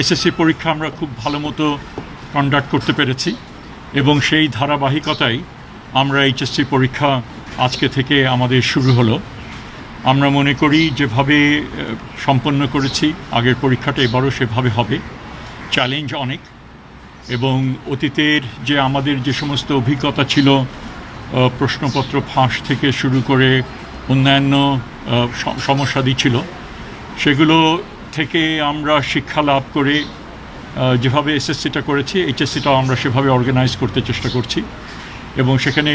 SSC পরীক্ষা আমরা খুব ভালো মতো কন্ডাক্ট করতে পেরেছি এবং সেই ধারাবাহিকতায় আমরা এইচএসসি পরীক্ষা আজকে থেকে আমাদের শুরু হলো। আমরা মনে করি যেভাবে সম্পন্ন করেছি আগের পরীক্ষাটা এবারও সেভাবে হবে। চ্যালেঞ্জ অনেক এবং অতীতের যে আমাদের যে সমস্ত অভিজ্ঞতা ছিল, প্রশ্নপত্র ফাঁস থেকে শুরু করে অন্যান্য সমস্যাদি ছিল, সেগুলো থেকে আমরা শিক্ষা লাভ করে যেভাবে এসএসসিটা করেছি এইচএসসিটাও আমরা সেভাবে অর্গানাইজ করতে চেষ্টা করছি এবং সেখানে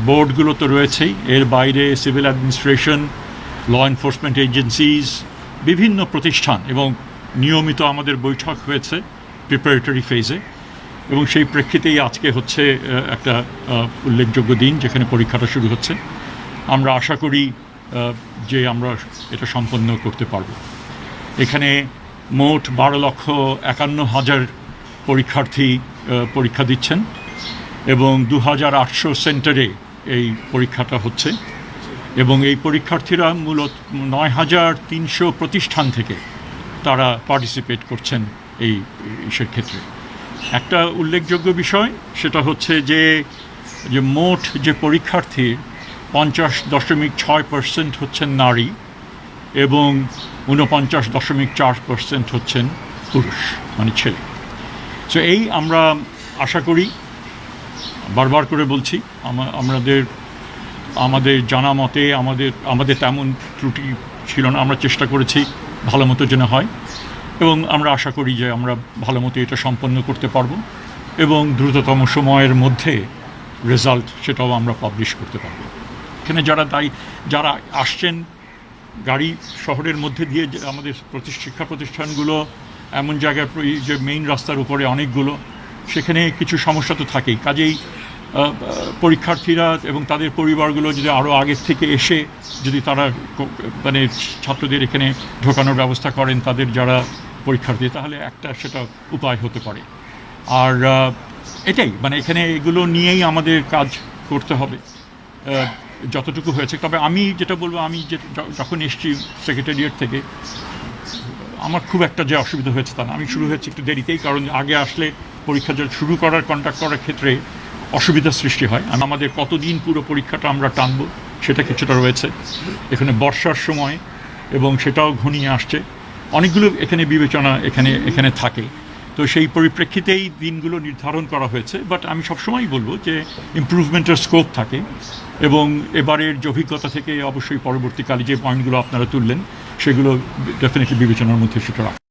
বোর্ডগুলো তো রয়েছেই, এর বাইরে civil administration, law enforcement agencies, বিভিন্ন প্রতিষ্ঠান এবং নিয়মিত আমাদের বৈঠক হয়েছে প্রিপারেটরি ফেজে এবং সেই প্রেক্ষিতেই আজকে হচ্ছে একটা উল্লেখযোগ্য দিন যেখানে পরীক্ষাটা শুরু হচ্ছে। আমরা আশা করি যে আমরা এটা সম্পন্ন করতে পারব। এখানে মোট 12,51,000 পরীক্ষার্থী পরীক্ষা দিচ্ছেন এবং 2,800 সেন্টারে এই পরীক্ষাটা হচ্ছে এবং এই পরীক্ষার্থীরা মূলত 9,300 প্রতিষ্ঠান থেকে তারা পার্টিসিপেট করছেন এই ইসের ক্ষেত্রে। একটা উল্লেখযোগ্য বিষয় সেটা হচ্ছে যে মোট যে পরীক্ষার্থীর 50.6% হচ্ছেন নারী এবং 49.4% হচ্ছেন পুরুষ, মানে ছেলে। সো এই আমরা আশা করি, বারবার করে বলছি, আমাদের জানা মতে আমাদের তেমন ত্রুটি ছিল না, আমরা চেষ্টা করেছি ভালো মতো যেন হয় এবং আমরা আশা করি যে আমরা ভালো মতো এটা সম্পন্ন করতে পারবো এবং দ্রুততম সময়ের মধ্যে রেজাল্ট সেটাও আমরা পাবলিশ করতে পারবো। এখানে যারা আসছেন গাড়ি শহরের মধ্যে দিয়ে, আমাদের শিক্ষা প্রতিষ্ঠানগুলো এমন জায়গায় যে মেইন রাস্তার উপরে অনেকগুলো, সেখানে কিছু সমস্যা তো থাকেই। কাজেই পরীক্ষার্থীরা এবং তাদের পরিবারগুলো যদি আরও আগের থেকে এসে যদি তারা মানে ছাত্রদের এখানে ঢোকানোর ব্যবস্থা করেন, তাদের যারা পরীক্ষার্থী, তাহলে একটা সেটা উপায় হতে পারে। আর এটাই মানে এখানে এগুলো নিয়েই আমাদের কাজ করতে হবে যতটুকু হয়েছে। তবে আমি যেটা বলবো, আমি যখন এসছি সেক্রেটারিয়েট থেকে, আমার খুব একটা যে অসুবিধা হয়েছে তা না। আমি শুরু হয়েছে একটু দেরিতেই, কারণ আগে আসলে পরীক্ষা শুরু কন্ডাক্ট করার ক্ষেত্রে অসুবিধার সৃষ্টি হয়। আমাদের কতদিন পুরো পরীক্ষাটা আমরা টানবো সেটা কিছুটা রয়েছে এখানে বর্ষার সময় এবং সেটাও ঘনিয়ে আসছে, অনেকগুলো এখানে বিবেচনা এখানে থাকে। তো সেই পরিপ্রেক্ষিতেই দিনগুলো নির্ধারণ করা হয়েছে। বাট আমি সবসময়ই বলবো যে ইমপ্রুভমেন্টের স্কোপ থাকে এবং এবারের যে অভিজ্ঞতা থেকে অবশ্যই পরবর্তীকালে যে পয়েন্টগুলো আপনারা তুললেন সেগুলো ডেফিনেটলি বিবেচনার মধ্যে সেটা রাখে।